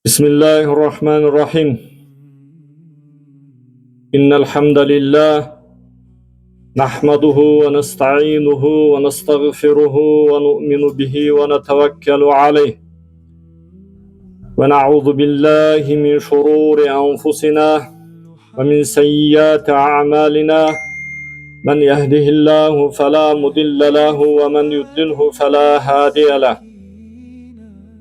بسم الله الرحمن الرحيم. إن الحمد لله نحمده ونستعينه ونستغفره ونؤمن به ونتوكل عليه ونعوذ بالله من شرور أنفسنا ومن سيئات أعمالنا. من يهده الله فلا مضل له ومن يضلله فلا هادي له.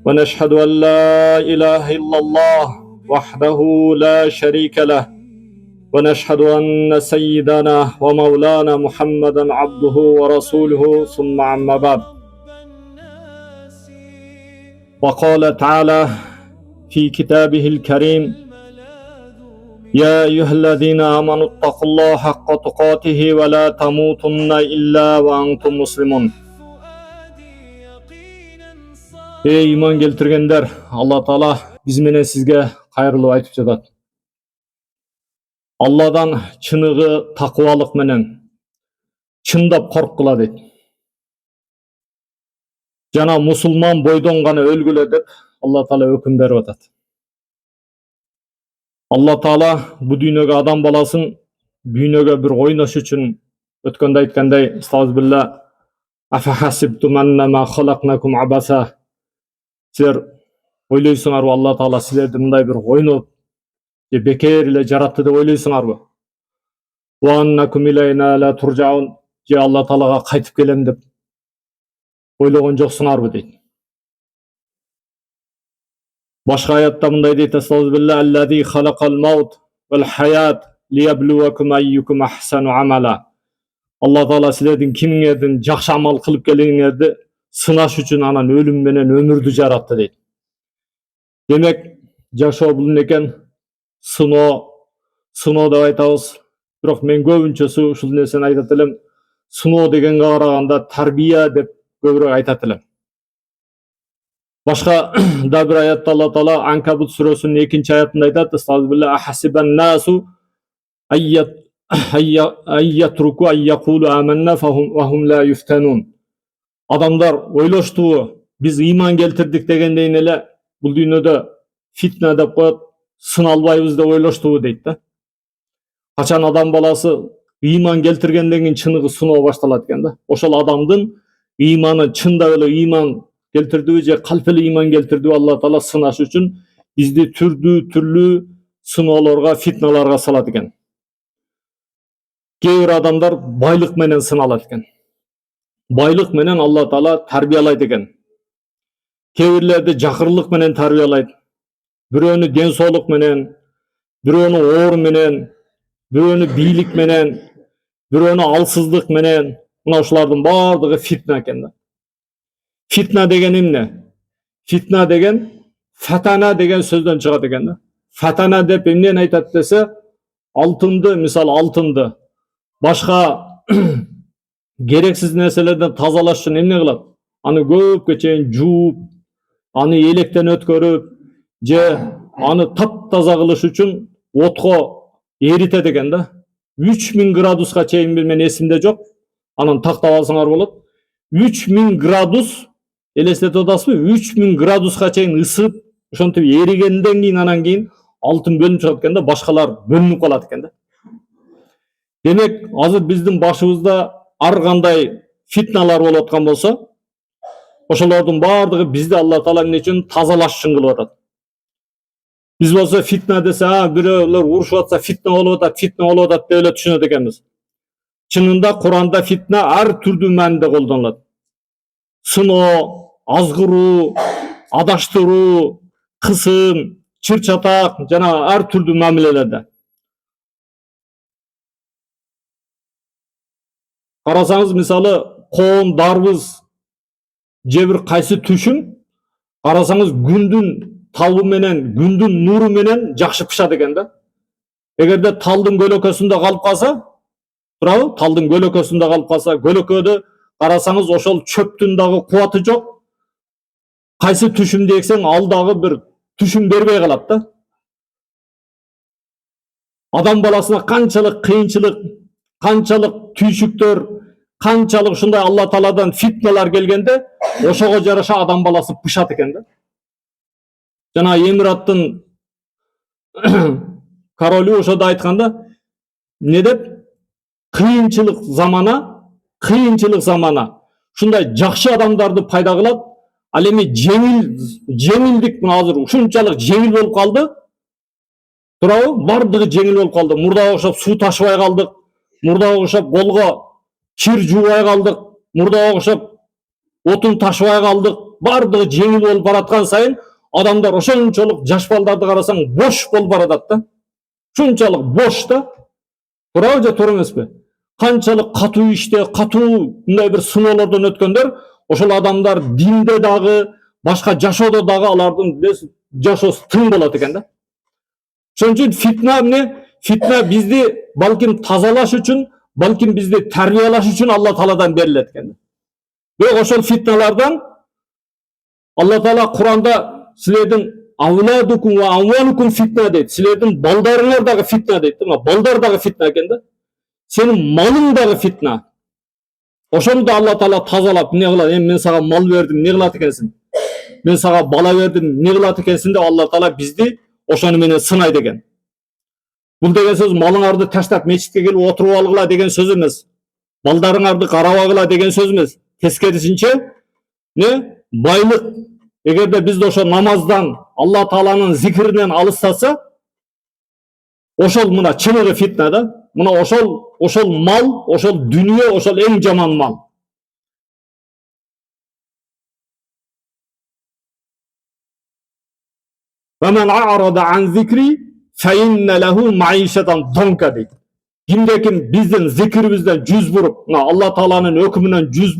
ونشهد أن لا إله إلا الله وحده لا شريك له. ونشهد أن سيدنا ومولانا محمدا عبده ورسوله ثم أما بعد. وقال تعالى في كتابه الكريم: يا أيها الذين آمنوا اتقوا الله حق تقاته ولا تموتن إلا وأنتم مسلمون. Ey iman keltirgenler, Allah Taala biz menen sizge kayırlı aytıp жатат. Allah'dan çınığı takvalık menen çındap korkula deyt. Jana musulman boydon gana ölgüle dep Allah Taala öküm berip atat. Allah Taala bu dünyöge adam balasın dünyöge bir oynaş üçün ötkönde aytkanday estağfirullah afa hasibtum annama khalaqnakum abasa. Sizler ойлойсуңарбы Allah Taala силерди мындай бир ойноп же бекер эле жаратты деп ойлойсуңарбы? Wa annakum ilayna la turja'un. Же Allah Taalaga кайтып келем деп ойлогон жоксуңарбы дейт. Башка аятта мындай дейт: Estağfirullah allazi halaqal maut vel hayat liyabluwakum ayyukum ahsanu amala. Allah Taala силердин кимиңердин жакшы амал кылып келгениңерди сынаш үчүн анан өлүм менен өмүрдү жаратты дейт. Демек, жашоо бул экен, сыноо деп айтабыз. Бирок мен көбүнчөсү ушул нерсени айтат элем. Сыноо дегенге караганда тарбия деп көбүрөөк айтат элем. Башка да бир аятта Allah Taala Анкабут сүрөсүнүн 2-аятында айтат: Estağfirullah ahasiban nasu ayyatruku ayyaqulu amanna fahum la yuftanun. Адамдар ойлоштубу биз ыйман келтирдик дегендейин эле бул дүйнөдө фитна деп коет, сыналбайбыз деп ойлоштубу дейт да. Качан адам баласы ыйман келтиргенден кийин чыныгы сыноо башталат экен да. Ошол адамдын ыйманы чындап эле ыйман келтирдиби же калп эле ыйман келтирдиби Allah Taala сынаш үчүн бизди түрлүү сыноолорго, фитналарга салат экен. Кээ бир адамдар байлык менен сыналат экен. Байлык менен Allah Taala тарбиялайт экен. Кээ бирлерди жакырлык менен тарбиялайт. Бирөөнү ден соолук менен, бирөөнү оор менен, бирөөнү бийлик менен, бирөөнү алсыздык менен. Мына ушулардын баардыгы фитна экен да. Фитна деген эмне? Фитна деген фатана деген сөздөн чыгат экен да. Фатана деп эмнени айтат десе, алтынды, мисалы алтынды башка керексиз нерселерден тазалаш үчүн эмне кылат? Аны көпкө чейин жууп, аны электен өткөрүп, же аны таптаза кылыш үчүн отко эритет экен да. 3000 градуска чейин мен эсимде жок. Анан тактап алсаңар болот. 3000 градус элестетип атасызбы? 3000 градуска чейин ысып, ошентип эригенден кийин анан кийин алтын бөлүнүп чыгат экен да, башкалар бөлүнүп калат экен да. Демек, азыр биздин башыбызда ар кандай фитналар болуп аткан болсо, ошолордун баардыгы бизди Allah Taala эмне үчүн тазалаш үчүн кылып атат. Биз болсо фитна десе, бирөөлөр урушуп атса фитна болуп атат деп эле түшүнөт экенбиз. Чынында Куранда фитна ар түрдүү мааниде колдонулат. Сыноо, азгыруу, адаштыруу, кысым, чыр-чатак жана ар түрдүү мамилелерде. Карасаңыз, мисалы, коон, дарбыз же бир кайсы түшүм карасаңыз күндүн табы менен, күндүн нуру менен жакшы пышат экен да. Эгерде талдын көлөкөсүндө калып калса, туурабы? Талдын көлөкөсүндө калып калса, көлөкөдө карасаңыз ошол чөптүн дагы кубаты жок. Кайсы түшүмдү эксең, ал дагы бир түшүм бербей калат да. Адам баласына канчалык кыйынчылык, канчалык түйшүктөр, канчалык ушундай Allah Taaладан фитналар келгенде, ошого жараша адам баласы пышат экен да. жана Эмираттын королу ошода айтканда не деп, кыйынчылык замана ушундай жакшы адамдарды пайда кылат. Ал эми жеңилдик азыр ушунчалык жеңил болуп калды. Туурабы? Бардыгы жеңил болуп калды. Мурдага окшоп суу ташыбай калдык. Мурдага окшоп колго кир жуубай калдык. Мурдага окшоп отун ташыбай калдык. Бардыгы жеңил болуп бараткан сайын адамдар ошончолук жаш балдарды карасаң бош болуп баратат да. Ушунчалык бош да. Туурабы же туура эмеспи? Канчалык катуу иште, катуу мындай бир сыноолордон өткөндөр, ошол адамдар динде дагы, башка жашоодо дагы алардын жашоосу тың болот экен да. Ошон үчүн фитна бизди балким тазалаш үчүн, балким бизди тарбиялаш үчүн Алла Тааладан берилет экен. Бирок ошол фитналардан Алла Таала Куранда силердин авладукум ва амвалукум фитна дейт. Силердин балдарыңар дагы фитна дейт. Балдар дагы фитна экен да. Сенин малың дагы фитна. Ошону да Алла Таала тазалап, эмне кылат? Эми мен сага мал бердим, эмне кылат экенсиң? Мен сага бала бердим, эмне кылат экенсиң деп Алла Таала бизди ошону менен сынайт экен. Бул деген сөз малыңарды таштап мечитке келип отуруп алгыла деген сөз эмес. Балдарыңарды карабагыла деген сөз эмес. Тескерисинче, байлык эгерде бизди ошо намаздан, Алла Тааланын зикиринен алыстаса, ошол мына чыныгы фитна да. Мына ошол мал, ошол дүнүйө, ошол эң жаман мал. وَمَنْ أَعْرَضَ عَنْ ذِكْرِي فَإِنَّ لَهُ مَعِيشَةً ضَنْكَ дейт. Кимде ким биздин зикирибизден жүз буруп, мына Алла Тааланын өкүмүнөн жүз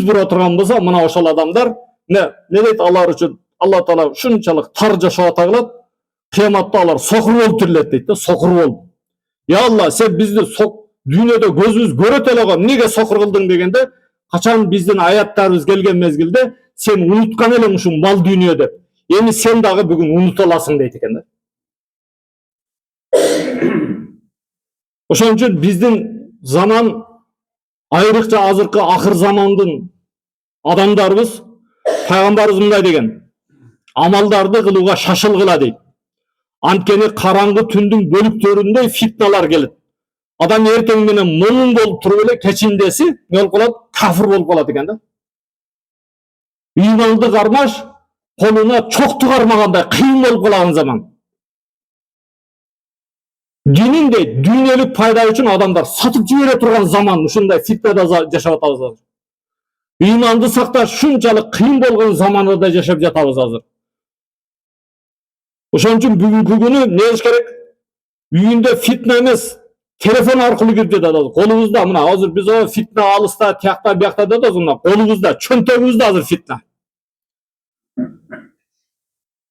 бура турган болсо, мына ошол адамдар не дейт алар үчүн? Алла Таала ушунчалык тар жашоо ата кылат, кыяматта алар сокур болуп тирилет дейт да, сокур болуп. Я Алла, сен бизди дүйнөдө көзүбүз көрөт эле го, эмнеге сокур кылдың дегенде, качан биздин аяттарыбыз келген мезгилде сен унуткан элең ушул мал дүйнө деп. Эми сен дагы бүгүн унута аласың дейт экен да. Ошон үчүн биздин заман, айрыкча азыркы акыр замандын адамдарыбыз, пайгамбарыбыз мындай деген: амалдарды кылууга шашылгыла дейт. Анткени караңгы түндүн бөлүктөрүндөй фитналар келет. Адам эртең менен момун болуп туруп эле кечиндеси не болуп калат? Кафыр болуп калат экен да. Ыйманды кармаш колуна чокту кармагандай кыйын болуп калган заман. Динин де дүйнөлүк пайда үчүн адамдар сатып жибере турган заман, ушундай фитнада жашап атабыз. Ыйманды сакташ ушунчалык кыйын болгон заманда жашап жатабыз азыр. Ошон үчүн бүгүнкү күнү эмне кылыш керек? Үйүндө фитна эмес, телефон аркылуу кирип жатат. Колубузда мына азыр биз фитна алыста, тиякта, биякта деп атабыз, мына колубузда, чөнтөгүбүздө азыр фитна.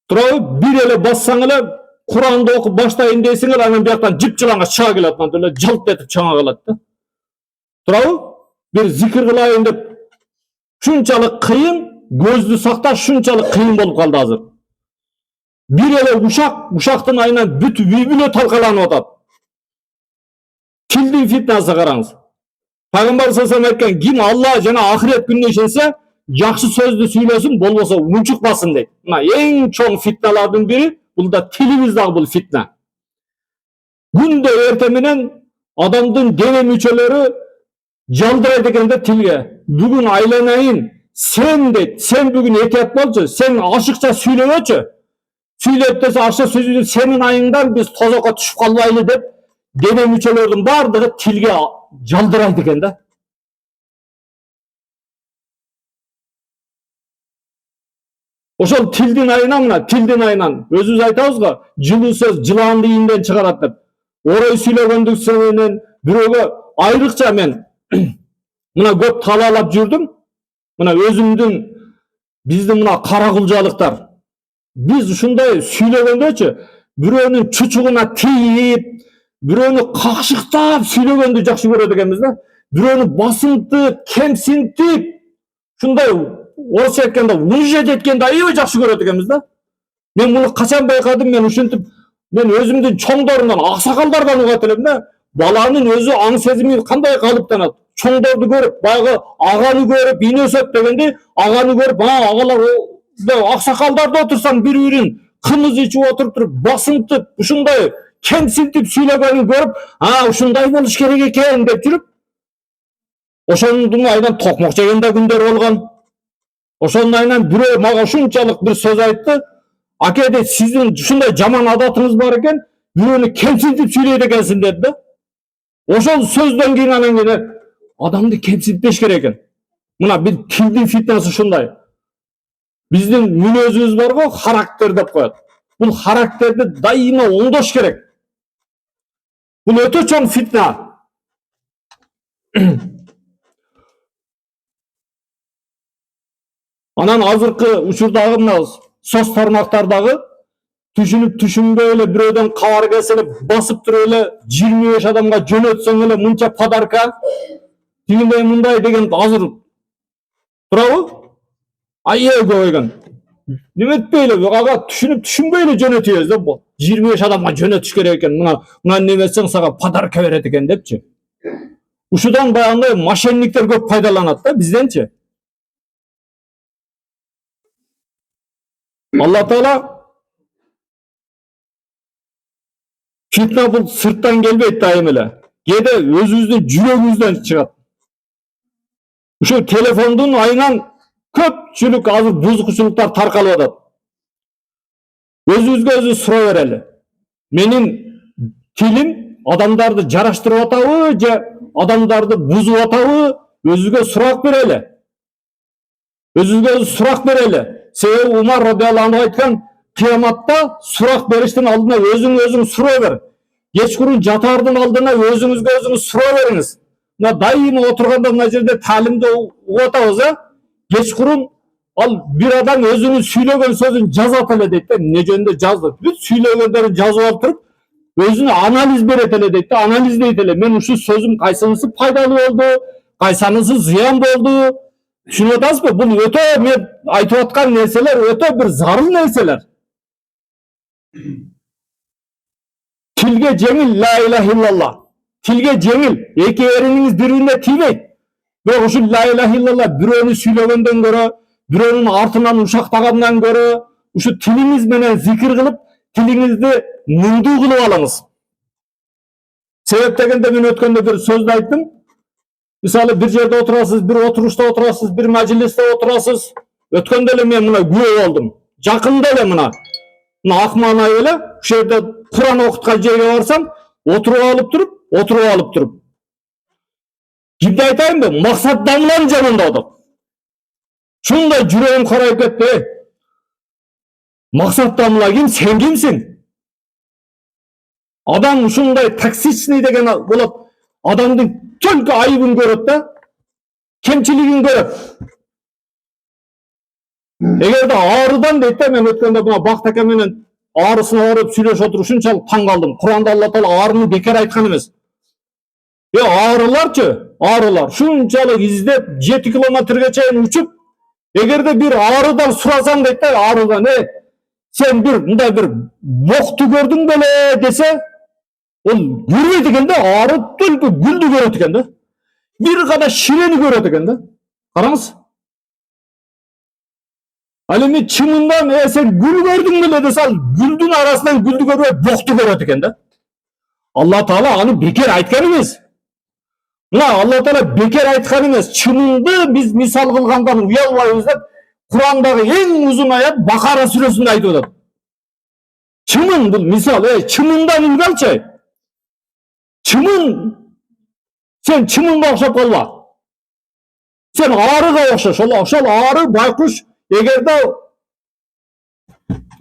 Туруп бир эле бассаң эле Куранды окуп баштайын дейсиң эле, анан бияктан жыпчылаңга чыга келет, мынтип эле жалт этип чыга калат да. Туурабы? Бир зикир кылайын деп ушунчалык кыйын, көздү сакташ ушунчалык кыйын болуп калды азыр. Bir ele uşaktın aynan bütün үй-бүлө талкаланып атат. Tilдин fitnасы караңыз. Пайгамбар саллаллаху алейхи aytkan, ким Алла жана ахирет күнүнө ишенсе, жакшы сөздү сүйлөсүн, болбосо унчукпасын дейт. Мына эң чоң fitналардын бири, бул да тилибиз дагы бул fitna. Күндө эртең менен адамдын дене мүчөлөрү жалдырайт экен да тилге. Бүгүн айланайын, сен дейт, сен бүгүн этият болчу, сен ашыкча сүйлөбөчү. Сүйлөп десе ашык сөзү сенин айыңдан биз тозокко түшүп калбайлы деп дене мүчөлөрдүн бардыгы тилге жалдырайт экен да. Ошол тилдин айынан өзүбүз айтабыз го, жылуу сөз жыланды ийинден чыгарат деп. Орой сүйлөгөндүктен бирөөгө айрыкча мен мына көп талаалап жүрдүм. Мына өзүмдүн биздин мына кара кулжалыктар. Biz ушундай сүйлөгөндөчү бирөөнүн чучугуна тийип, бирөөнү какшыктап сүйлөгөндү жакшы көрөт экенбиз да. Бирөөнү басынтып, кемсинтип, ушундай орусча айтканда унижать эткенди аябай жакшы көрөт экенбиз да. Мен муну качан байкадым? Мен ушинтип, мен өзүмдүн чоңдорунан, аксакалдардан угат элем да. Баланын өзү аң сезими кандай калыптанат? Чоңдорду көрүп, баягы аганы көрүп, ине өсөт дегенде, аганы көрүп, агалар аксакалдарда отурсаң бири-бирин кымыз ичип отуруп басынтып, ушундай кемсинтип сүйлөгөнүн көрүп, ушундай болуш керек экен деп жүрүп, ошондун айынан токмок жеген да күндөр болгон. Ошонун айынан бирөө мага ушунчалык бир сөз айтты. Акеде сиздин ушундай жаман адатыңыз бар экен, бирөөнү кемсинтип сүйлөйт экенсиң деди да. Ошол сөздөн кийин анан кийин адамды кемсинтпеш керек экен. Мына бир тилдин фитнасы ушундай. Биздин мүнөзүбүз бар го, характер деп коет. Бул характерди дайыма оңдош керек. Бул өтө чоң фитна. Анан азыркы учурдагы мына соц тармактардагы түшүнбөй эле бирөөдөн кабар келсе эле басып туруп эле 25 адамга жөнөтсөң эле мынча подарка, тигиндей мындай деген азыр турабы? Айыл көп экен. Неметпей эле ага түшүнбөй эле жөнөтөбүз да. 25 адамга жөнөтүш керек экен. Мына неметсең сага подарка берет экен депчи. Ушудан баягындай мошенниктер көп пайдаланат да бизденчи. Алла Таала фитна бул сырттан келбейт дайым эле. Кээде өзүбүздүн жүрөгүбүздөн чыгат. Ушу телефондун айынан көпчүлүк азыр бузукчулуктар таркалып атат. Өзүбүзгө өзү суроо берели. Менин тилим адамдарды жараштырып атабы же адамдарды бузуп атабы? Өзүбүзгө сурак берели. Өзүбүзгө өзү сурак берели. Себеби Умар радыйаллаху анху айткан, кыяматта сурак бериштин алдына өзүң суроо бер. Кечкурун жатаардын алдына өзүңүзгө өзүңүз суроо бериңиз. Мына дайыма отурганда мына жерде таалимди угуп атабыз, кечкурун ал бир адам өзүнүн сүйлөгөн сөзүн жазат эле дейт да. Эмне жөнүндө жазды? Бүт сүйлөгөндөрүн жазып алып туруп, өзүнө анализ берет эле дейт да, анализдейт эле. Мен ушу сөзүм кайсынысы пайдалуу болду, кайсынысы зыян болду? Түшүнүп атасызбы? Бул өтө мен айтып аткан нерселер өтө бир зарыл нерселер. Tilge жеңил, ла илаха иллаллах. Tilge жеңил, эки эриниңиз бири-бирине тийбейт. Бирок ушу ла илаха иллаллах бирөөнү сүйлөгөндөн көрө, бирөөнүн артынан ушактагандан көрө, ушу тилиңиз менен зикир кылып, тилиңизди муңдуу кылып алыңыз. Себеп дегенде мен өткөндө бир сөздү айттым. Мисалы бир жерде отурасыз, бир отурушта отурасыз, бир мажлисте отурасыз. Өткөндө эле мен мына күбө болдум. Жакында эле мына Акман айы эле ушул жерде Куран окуткан жерге барсам, отуруп алып туруп. Кимди айтайынбы? Максат Дамланы жамандадык. Шундай жүрөгүм карайып кетти. Максат Дамла ким? Сен кимсиң? Адам ушундай токсичный деген болот. Адамдын только айыбын көрөт да, кемчилигин көрөт. Эгерде аарыдан дейт да, мен өткөндө мына Бакыт ака менен аарысына барып сүйлөшүп отуруп ушунчалык таң калдым. Куранда Алла Таала аарыны бекер айткан эмес. Аарылар шунчалык издеп 7 километрге чейин учуп, эгерде бир аарыдан сурасаң дейт да, аарыдан, сен бир мындай бир бокту көрдүң беле десе, ол көрбөйт экен да, ары только гүлдү көрөт экен да. Бир гана ширени көрөт экен да. Караңыз. Ал эми чынында сен гүл көрдүң беле десе, ал гүлдүн арасынан гүлдү көрбөй бокту көрөт экен да. Алла Таала аны бекер айткан эмес. Мына Алла Таала бекер айткан эмес. Чынында биз мисал кылгандан уялбайбыз деп Курандагы эң узун аят Бакара сүрөсүндө айтып атат. Чымын бул мисал, чымындан үлгү алчы. Чымын, сен чымынга окшоп калба. Сен арыга окшош, ошол ары байкуш эгерде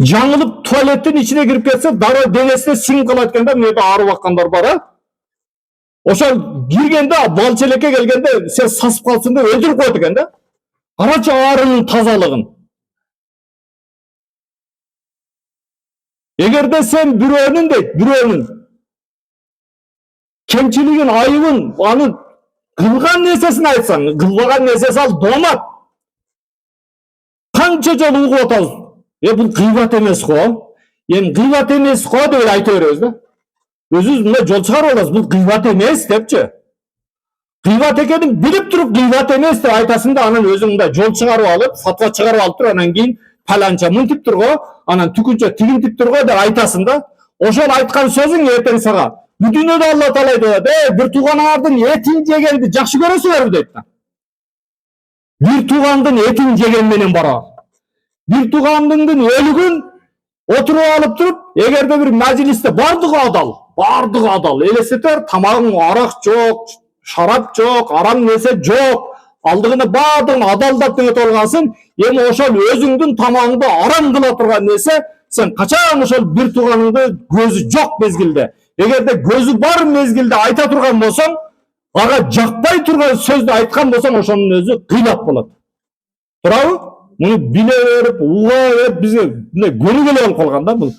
жаңылып туалеттин ичине кирип кетсе, дароо денесине сиңип калат экен да, мына ары баккандар бар, Ошол киргенде, балчелекке келгенде сен сасып калсың деп өлтүрүп коет экен да. Карачы арынын тазалыгын. Эгерде сен бирөөнүн кемчилигин, айыбын, аны кылган нерсесин айтсаң, кылбаган нерсеси ал доомат. Канча жолу угуп атабыз. Бул гыйбат эмес го. Гыйбат эмес го деп айта беребиз да. Өзүбүз мындай жол чыгарып алабыз, бул гыйбат эмес депчи. Гыйбат экенин билип туруп гыйбат эмес деп айтасың да, анан өзүң мындай жол чыгарып алып, фатва чыгарып алып туруп, анан кийин Palança mынтиптир го, анан түкүнчө тигинтиптир го деп айтасың да. Ошол айткан сөзүң эртең сага бул дүйнөдө Алла Таала айтат, бир тууганыңардын этин жегенди жакшы көрөсүңөрбү дейт. Bir tugandын этин жеген менен барар. Bir tugandын өлүгүн отуруп алып туруп, эгерде бир мажлисте бардыгы адал, элестетер, тамагың арак жок, шарап жок, арам нерсе жок, алдыгына баардыгын адалдап деп алгансың, эми ошол өзүңдүн тамагыңды арам кыла турган нерсе, сен качан ошол бир тууганыңды көзү жок мезгилде, эгерде көзү бар мезгилде айта турган болсоң, ага жакпай турган сөздү айткан болсоң, ошонун өзү кыйлап болот. Туурабы? Муну биле берип, уга берип бизге мындай көрүгөлө болуп калган да бул.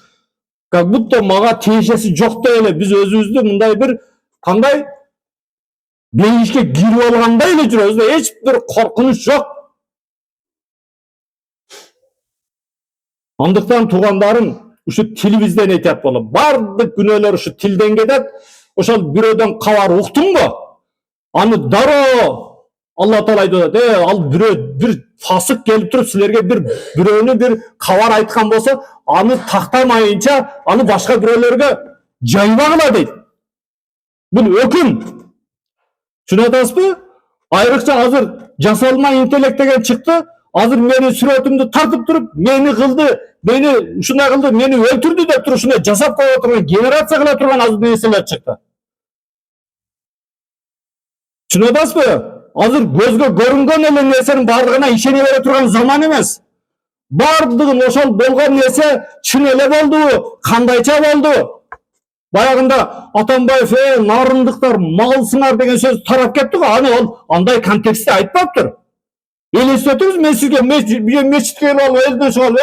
Как будто мага тиешеси жоктой эле биз өзүбүздү мындай бир кандай бейишке кирип алгандай эле жүрөбүз да, эч бир коркунуч жок. Андыктан туугандарым, ушу тилибизден этият болуп, бардык күнөөлөр ушу тилден кетет. Ошол бирөөдөн кабар уктуңбу? Аны дароо Алла Таала айтат, ал бирөө бир фасык келип туруп силерге бирөөнү бир кабар айткан болсо, аны тактамайынча, аны башка бирөөлөргө жайбагыла дейт. Бул өкүм. Түшүнүп атасызбы? Айрыкча азыр жасалма интеллект деген чыкты. Азыр мени сүрөтүмдү тартып туруп, мени кылды, мени ушундай кылды, мени өлтүрдү деп туруп ушундай жасап коюп турган, генерация кыла турган азыр нерселер чыкты. Түшүнүп атасызбы? Азыр көзгө көрүнгөн эле нерсенин бардыгына ишене бере турган заман эмес. Бардыгын ошол болгон нерсе чын эле болду, кандайча болду. Баягында Атамбаев нарындыктар малсыңар деген сөз тарап кетти го, аны ол андай контекстте айтпаптыр. Элестетиңиз, мен сизге мечитке келип алып, элден чыгып,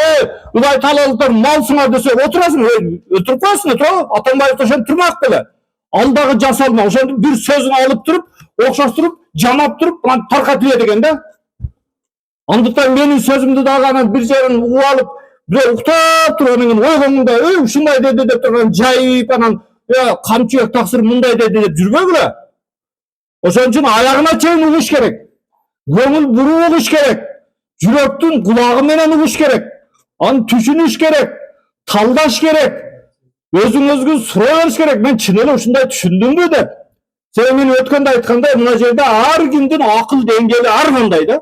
Кудай таалалыктар малсыңар десе отурасың, өлтүрүп коесуң, туурабы? Атамбаев ошентип турмак беле. Ал дагы жасалма, ошентип бир сөзүн алып туруп, окшоштуруп, жамап туруп, анан таркатып ийет экен да. Андыктан менин сөзүмдү дагы анан бир жерин угуп алып, бирөө уктап туруп анан ойгонунда, ушундай деди деп турган жайып анан камчыек таксыр мындай деди деп жүрбөгүлө. Ошон үчүн аягына чейин угуш керек. Көңүл буруу болуш керек. Жүрөктүн кулагы менен угуш керек. Аны түшүнүш керек. Талдаш керек. Өзүңүзгө суроо бериш керек. Мен чын эле ушундай түшүндүмбү деп. Себеби мен өткөндө айткандай, мына жерде ар кимдин акыл деңгээли ар кандай да.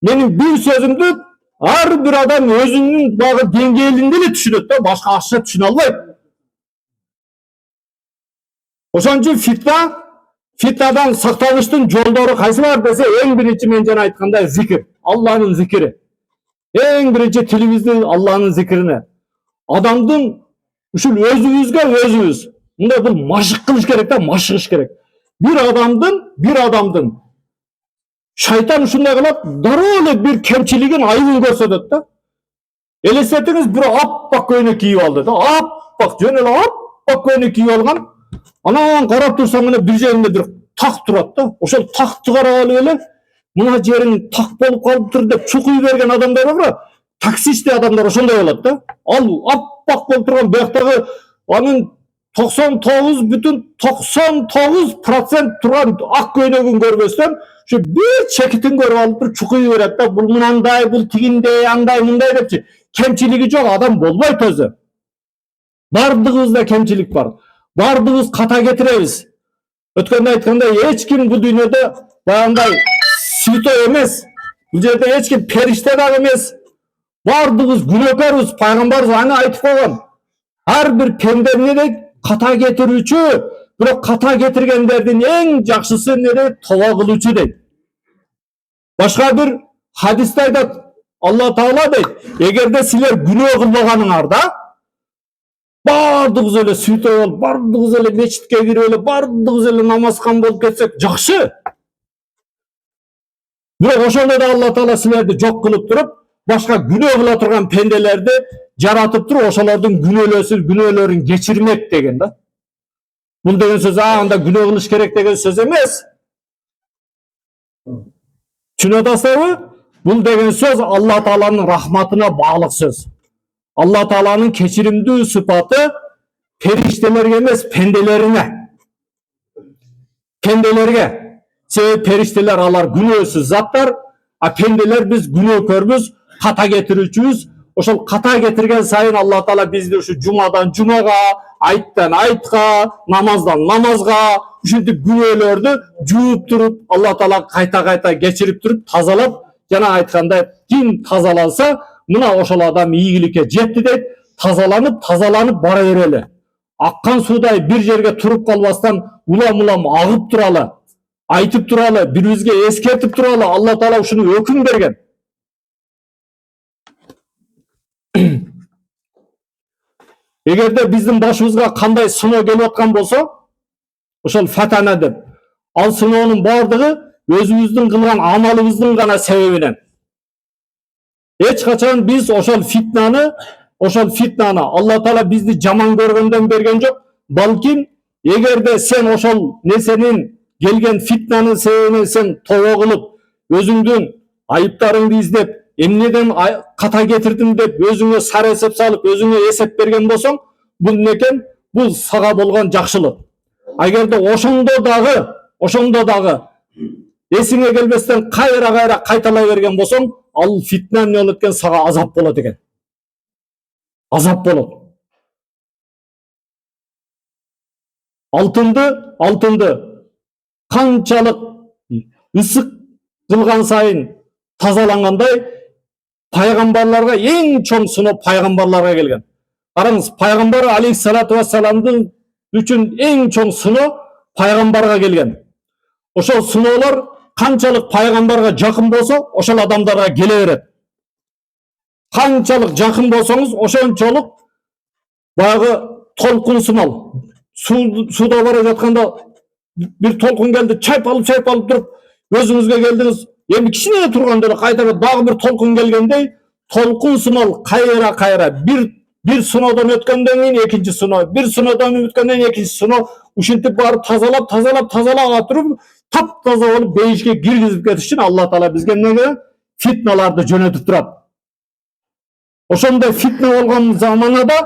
Менин бир сөзүмдү ар бир адам өзүнүн дагы деңгээлинде эле түшүнөт да, башка ашык түшүнө албайт. Ошон үчүн фитнадан сактаныштын жолдору кайсылар десе, эң биринчи мен жана айткандай зикир, Алланын зикири. Эң биринчи тилибизди Алланын зикирине. Адамдын ушул өзүбүз мындай бул машык кылыш керек да, машыгыш керек. Бир адамдын шайтан ушундай кылат, дароо эле бир кемчилигин, айыбын көрсөтөт да. Элестетиңиз, бир аппак көйнөк кийип алды да, аппак, жөн эле аппак көйнөк кийип алган. Анан карап турсаң мына бир жеринде бир так турат да. Ошол такты карап алып эле, мына жерин так болуп калыптыр деп чукуй берген адамдар бар. Таксичтей адамдар ошондой болот да. Ал аппак болуп турган бияктагы анын 99,99% турган ак көйнөгүн көрбөстөн, ушу бир чекитин көрүп алып туруп чукуй берет да. Бул мынандай, бул тигиндей, андай, мындай депчи. Кемчилиги жок адам болбойт өзү. Бардыгыбызда кемчилик бар. Бардыгыбыз ката кетиребиз. Өткөндө айткандай, эч ким бул дүйнөдө баягындай святой эмес. Бул жерде эч ким периште дагы эмес. Бардыгыбыз күнөөкөрбүз, пайгамбарыбыз аны айтып койгон. Ар бир пенде эмне дейт? Ката кетирүүчү, бирок ката кетиргендердин эң жакшысы эмне дейт? Тоба кылуучу дейт. Башка бир хадисте айтат, Алла Таала дейт, эгерде силер күнөө кылбаганыңарда, бардыгыбыз эле святой болуп, бардыгыбыз эле мечитке кирип эле, бардыгыбыз эле намазкан болуп кетсек жакшы. Бирок ошондо да Алла Таала силерди жок кылып туруп, башка күнөө кыла турган пенделерди жаратып туруп, ошолордун күнөөлөрүн кечирмек деген да. Бул деген сөз анда күнөө кылыш керек деген сөз эмес. Түшүнүп атасызбы? Бул деген сөз Алла Тааланын рахматына баалык сөз. Алла Тааланын кечиримдүү сыпаты периштелерге эмес, пенделерге. Себеби периштелер алар күнөөсүз заттар, а пенделер биз күнөөкөрбүз, ката кетирүүчүбүз. Ошол ката кетирген сайын Алла Таала бизди ушу жумадан жумага, айттан айтка, намаздан намазга ушинтип күнөөлөрдү жууп туруп, Алла Таала кайта кечирип туруп, тазалап, жана айткандай, ким тазаланса, мына ошол адам ийгиликке жетти дейт. Тазаланып бара берели. Аккан суудай бир жерге туруп калбастан улам агып туралы, айтып туралы, бирибизге эскертип туралы. Алла Таала ушуну өкүм берген. Эгерде биздин башыбызга кандай сыноо келип аткан болсо, ошол фатана деп, ал сыноонун бардыгы өзүбүздүн кылган амалыбыздын гана себебинен. Эч качан биз ошол фитнаны Алла Таала бизди жаман көргөндөн берген жок. Балким, эгерде сен ошол нерсенин келген фитнанын себебинен сен тобо кылып, өзүңдүн айыптарыңды издеп, эмнеден ката кетирдим деп өзүңө сар эсеп салып, өзүңө эсеп берген болсоң, бул эмне экен? Бул сага болгон жакшылык. Эгерде ошондо дагы эсиңе келбестен кайра кайталай берген болсоң, ал фитна эмне болот экен? Сага азап болот экен. Азап болот. Алтынды канчалык ысык кылган сайын тазалангандай, пайгамбарларга эң чоң сыноо пайгамбарларга келген. Караңыз, пайгамбар алейхиссалату вассаламдын үчүн эң чоң сыноо пайгамбарга келген. Ошол сыноолор канчалык пайгамбарга жакын болсо, ошол адамдарга келе берет. Канчалык жакын болсоңуз, ошончолук баягы толкун сымал. Сууда бара жатканда бир толкун келди, чайпалып туруп, өзүңүзгө келдиңиз, эми кичине турганда эле кайта дагы бир толкун келгендей, толкун сымал кайра бир сыноодон өткөндөн кийин экинчи сыноо, бир сыноодон өткөндөн кийин экинчи сыноо, ушинтип барып тазалап туруп, таптаза болуп бейишке киргизип кетиш үчүн Алла Таала бизге эмне? Фитналарды жөнөтүп турат. Ошондой фитна болгон заманада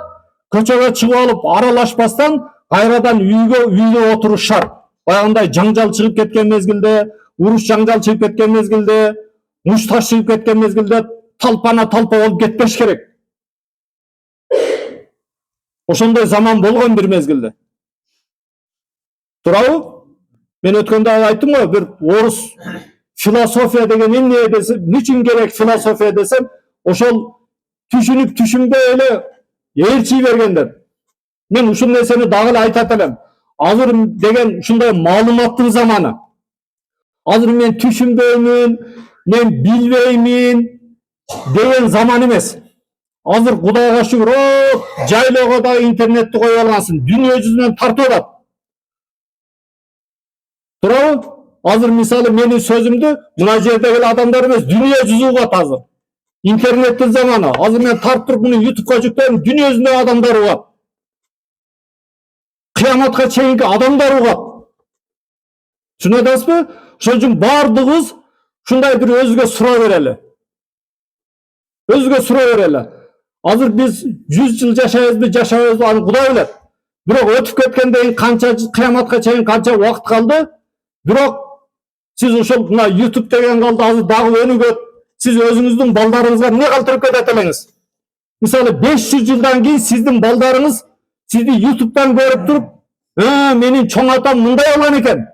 көчөгө чыгып алып аралашпастан кайрадан үйгө отуруш шарт. Баягындай жаңжал чыгып кеткен мезгилде, уруш жаңжал чыгып кеткен мезгилде, мушташ чыгып кеткен мезгилде талпа болуп кетпеш керек. Ошондой заман болгон бир мезгилде. Туурабы? Мен өткөндө айттым го, бир орус философия деген эмне десем, үчүн керек философия десем, ошол түшүнүп түшүнбөй эле ээрчий бергендер. Мен ушул нерсени дагы эле айтат элем. Азыр деген ушундай маалыматтын заманы. Азыр мен түшүнбөймүн, мен билбеймин деген заман эмес. Азыр Кудайга шүгүр, жайлоого да интернетти коюп алгансың, дүйнө жүзүнөн тартып атат. Туурабы? Азыр мисалы менин сөзүмдү мына жердеги адамдар эмес, дүйнө жүзү угат азыр. Интернеттин заманы. Азыр мен тартып туруп муну YouTube'га жүктөйм, дүйнө жүзүндөгү адамдар угат. Кыяматка чейинки адамдар угат. Түшүнүп атасызбы? Ошон үчүн бардыгыбыз ушундай бир өзүгө суроо берели. Азыр биз 100 жыл жашайбызбы, аны Кудай билет. Бирок өтүп кеткенден кийин канча кыяматка чейин канча убакыт калды? Бирок сиз ошол мына YouTube деген калды, азыр дагы өнүгөт. Сиз өзүңүздүн балдарыңызга эмне калтырып кетет элеңиз? Мисалы 500 жылдан кийин сиздин балдарыңыз сизди YouTube'дан көрүп туруп, менин чоң атам мындай болгон экен.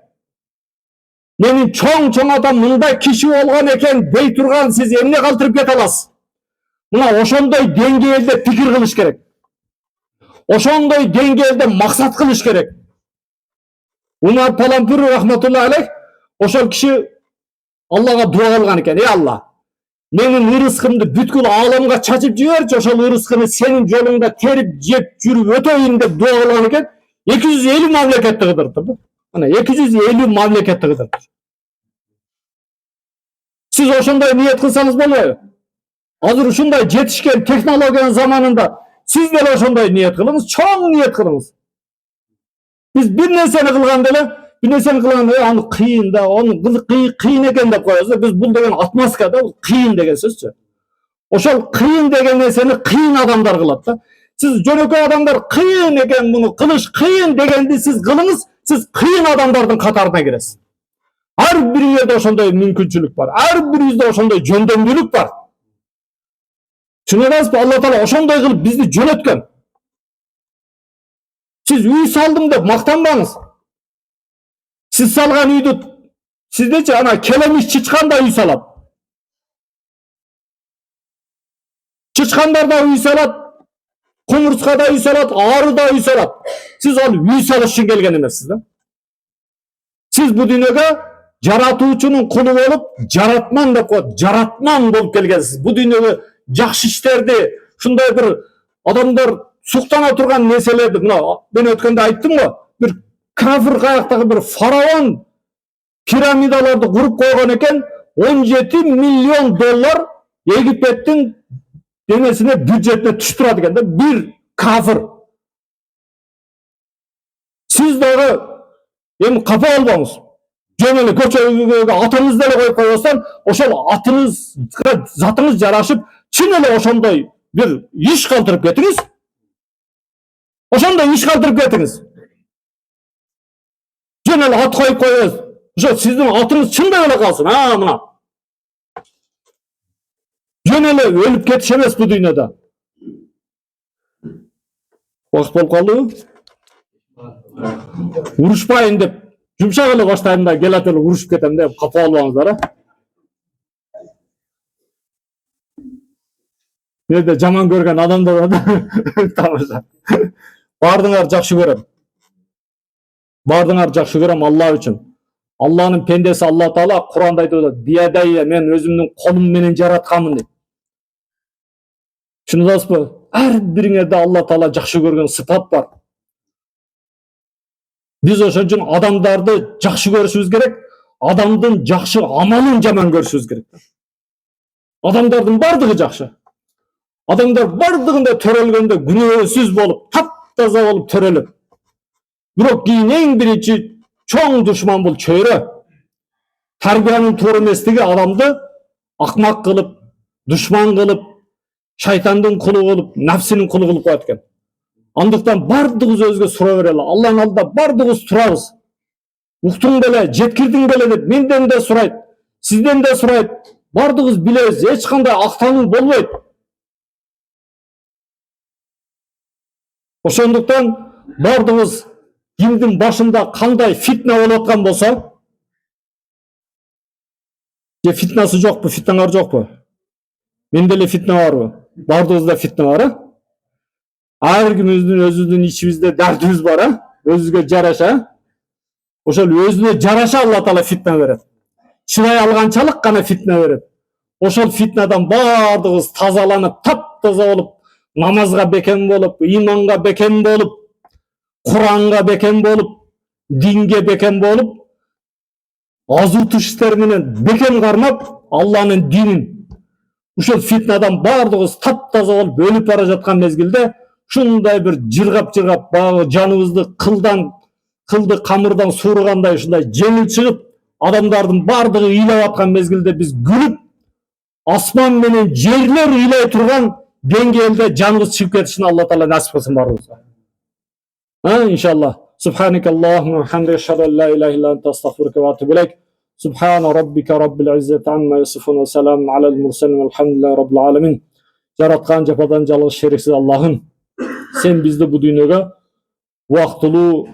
Менин чоң атам мындай киши болгон экен дей турган сиз эмне калтырып кете аласыз? Мына ошондой деңгээлде пикир кылыш керек. Ошондой деңгээлде максат кылыш керек. Умар Палампур рахматулла алейх ошол киши Аллага дуа кылган экен. Алла, менин ырыскымды бүткүл ааламга чачып жиберчи, ошол ырыскыны сенин жолуңда терип жеп жүрүп өтөйүн деп дуа кылган экен. 250 мамлекетти кыдыртты. Мына 250 мамлекетти кыдыртты. Сиз ошондой ниет кылсаңыз болбойбу? Азыр ушундай жетишкен технологиянын заманында сиз деле ошондой ниет кылыңыз, чоң ниет кылыңыз. Биз бир нерсени кылганда, аны кыйын да, onu кыйын экен деп коебуз. Биз бул деген отмазка да, кыйын деген сөзчү. Ошол кыйын деген нерсени кыйын адамдар кылат да. Сиз жөнөкөй адамдар кыйын экен, муну кылыш кыйын дегенди сиз кылыңыз, сиз кыйын адамдардын катарына киресиз. Ар бириңизде ошондой мүмкүнчүлүк бар. Ар бирибизде ошондой жөндөмдүүлүк бар. Түшүнөсүзбү? Алла Таала ошондой кылып бизди жөнөткөн. Сиз үй салдым деп мактанбаңыз. Сиз салган үйдү сиздечи ана келемиш чычкан да үй салат. Чычкандар да үй салат, кумурска да үй салат, ары да үй салат. Сиз ал үй салыш үчүн келген эмессиз да. Сиз бу дүйнөгө жаратуучунун кулу болуп, жаратман деп коет, жаратман болуп келгенсиз. Бу дүйнөгө жакшы иштерди, ушундай бир адамдар суктана турган нерселерди, мына мен өткөндө айттым го, бир кафир каяктагы бир фараон пирамидаларды куруп койгон экен, 17 миллион доллар Египеттин денесине бюджетине түшүп турат экен да, бир кафир. Сиз дагы эми капа болбоңуз. Жөн эле көчөгө атыңызды эле коюп койбостон, ошол атыңызга затыңыз жарашып, чын эле ошондой бир иш калтырып кетиңиз. Ошондой иш калтырып кетиңиз. Жөн эле ат коюп койбойсуз. Ошо сиздин атыңыз чындай эле калсын. Мына. Жөн эле өлүп кетиш эмес бу дүйнөдө. Убакыт болуп калдыбы? Урушпайын деп жумшак эле баштайм да, келет эле урушуп кетем деп капа болбоңуздар, Жерде жаман көргөн адамдар бар да. Тамаша. Бардыңар жакшы көрөм. Бардыңар жакшы көрөм Алла үчүн. Алланын пендеси Алла Таала Куранда айтып атат: "Биядайя, мен өзүмдүн колум менен жаратканмын" дейт. Түшүнөсүзбү? Ар бириңерде Алла Таала жакшы көргөн сыпат бар. Биз ошон үчүн адамдарды жакшы көрүшүбүз керек, адамдын жакшы амалын жаман көрүшүбүз керек. Адамдардын бардыгы жакшы. Адамдар бардыгында төрөлгөндө күнөөсүз болуп, таптаза болуп төрөлөт. Бирок кийин эң биринчи чоң душман бул чөйрө. Тарбиянын туура эместиги адамды акмак кылып, душман кылып, шайтандын кулу кылып, нафсинин кулу кылып коет экен. Андыктан бардыгыбыз өзгө суроо берели. Алланын алдында бардыгыбыз турабыз. Уктуң беле, жеткирдиң беле деп менден да сурайт, сизден да сурайт. Бардыгыбыз билебиз, эч кандай актануу болбойт. Ошондуктан бардыгыбыз кимдин башында кандай фитна болуп аткан болсо, же фитнасы жокпу, фитналар жокпу? Менде эле фитна барбы? Бардыгыбызда фитна бар, Ар кимибиздин өзүбүздүн ичибизде дартыбыз бар, өзүбүзгө жараша. Ошол өзүнө жараша Алла Таала фитна берет. Чыдай алганчалык гана фитна берет. Ошол фитнадан бардыгыбыз тазаланып, таптаза болуп, намазга бекем болуп, иманга бекем болуп, Куранга бекем болуп, динге бекем болуп, азуу туш иштер менен бекем кармап, Алланын динин, ушул фитнадан бардыгыбыз таптаза болуп өлүп бара жаткан мезгилде ушундай бир жыргап баягы жаныбызды кылды камырдан suurгандай ушундай жеңил чыгып, адамдардын бардыгы ыйлап аткан мезгилде биз күлүп, асман менен жерлер ыйлай турган деңгээлде жаныбыз чыгып кетишин Алла Таала насип кылсын баарыбызга. Иншалла. Субханакаллахумма ва хамдика, ашхаду ан ла илаха илля анта, астагфирука ва атубу илейк. Субхана раббика раббил иззати амма ясифун ва саламун алал мурсалин валхамдулиллахи раббил аламин. Жараткан жападан жалгыз шериксиз Аллахым, сен бизди бу дүйнөгө убактылуу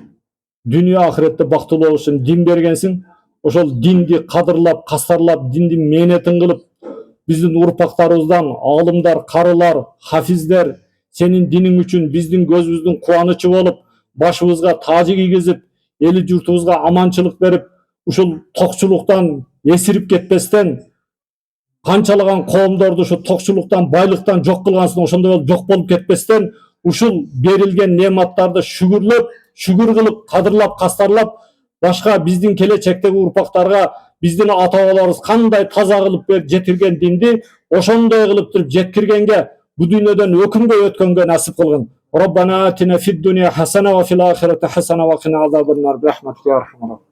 дүнүйө ахиретте бактылуу болуш үчүн дин бергенсиң. Ошол динди кадырлап, кастарлап, диндин мээнетин кылып, биздин урпактарыбыздан аалымдар, карылар, хафиздер сенин диниң үчүн биздин көзүбүздүн кубанычы болуп, башыбызга таажы кийгизип, эли журтубузга аманчылык берип, ушул токчулуктан эсирип кетпестен, канчалаган коомдорду ушу токчулуктан, байлыктан жок кылгансың, ошондой болуп жок болуп кетпестен, ушул берилген неаматтарды шүгүр кылып, кадырлап, кастарлап, башка биздин келечектеги урпактарга биздин ата бабаларыбыз кандай таза кылып жетирген динди ошондой кылып туруп жеткиргенге, бу дүйнөдөн өкүнбөй өткөнгө насип кылгын. Rabbana atina fid dunya hasana wa fil akhirati hasana wa qina azaban nar bi rahmatika ya arhamar rahimin.